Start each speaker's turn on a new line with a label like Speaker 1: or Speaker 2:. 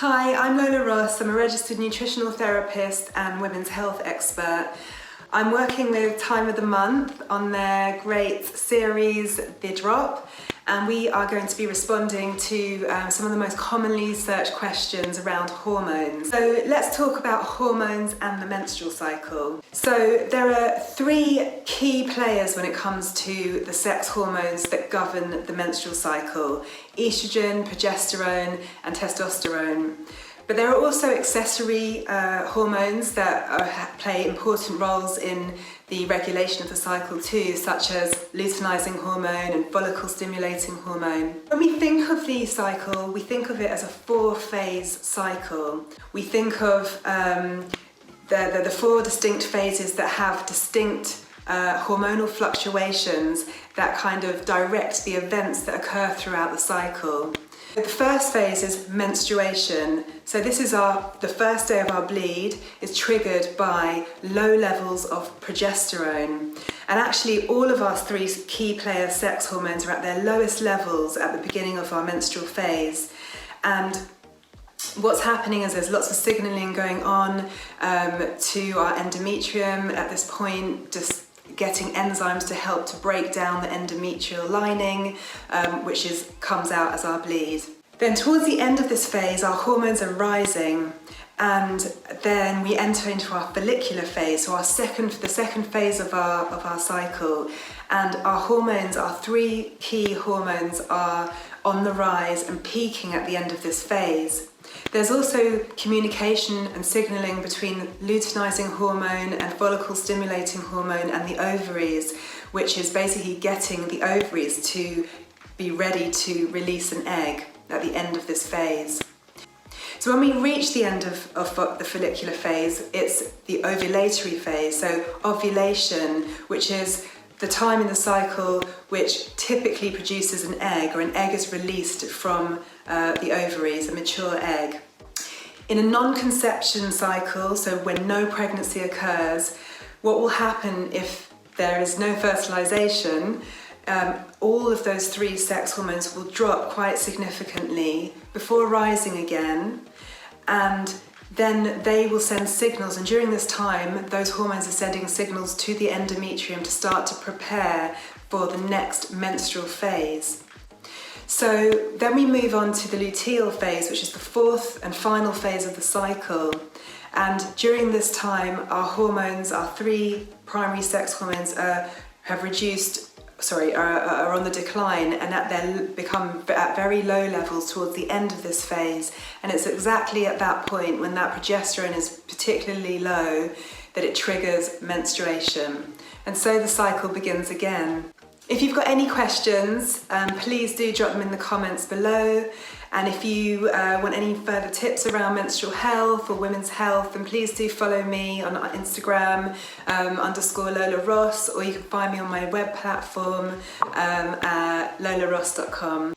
Speaker 1: Hi, I'm Lola Ross. I'm a registered nutritional therapist and women's health expert. I'm working with Time of the Month on their great series, The Drop, and we are going to be responding to some of the most commonly searched questions around hormones. So let's talk about hormones and the menstrual cycle. So there are three key players when it comes to the sex hormones that govern the menstrual cycle: estrogen, progesterone, and testosterone. But there are also accessory hormones that play important roles in the regulation of the cycle too, such as luteinizing hormone and follicle stimulating hormone. When we think of the cycle, we think of it as a four-phase cycle. We think of the four distinct phases that have distinct hormonal fluctuations that kind of direct the events that occur throughout the cycle. The first phase is menstruation. So this is the first day of our bleed is triggered by low levels of progesterone. And actually all of our three key player sex hormones are at their lowest levels at the beginning of our menstrual phase. And what's happening is there's lots of signaling going on to our endometrium at this point, just getting enzymes to help to break down the endometrial lining, which comes out as our bleed. Then towards the end of this phase, our hormones are rising, and then we enter into our follicular phase, so the second phase of our cycle. And our hormones, our three key hormones, are on the rise and peaking at the end of this phase. There's also communication and signaling between luteinizing hormone and follicle stimulating hormone and the ovaries, which is basically getting the ovaries to be ready to release an egg at the end of this phase. So when we reach the end of the follicular phase, it's the ovulatory phase, so ovulation, which is the time in the cycle which typically produces an egg, or an egg is released from the ovaries, a mature egg. In a non-conception cycle, so when no pregnancy occurs, what will happen if there is no fertilization, all of those three sex hormones will drop quite significantly before rising again, and then they will send signals, and during this time those hormones are sending signals to the endometrium to start to prepare for the next menstrual phase. So then we move on to the luteal phase, which is the fourth and final phase of the cycle. And during this time, our hormones, our three primary sex hormones, are on the decline, and become at very low levels towards the end of this phase. And it's exactly at that point, when that progesterone is particularly low, that it triggers menstruation. And so the cycle begins again. If you've got any questions, please do drop them in the comments below. And if you want any further tips around menstrual health or women's health, then please do follow me on Instagram, _Lola Ross, or you can find me on my web platform, lolaross.com.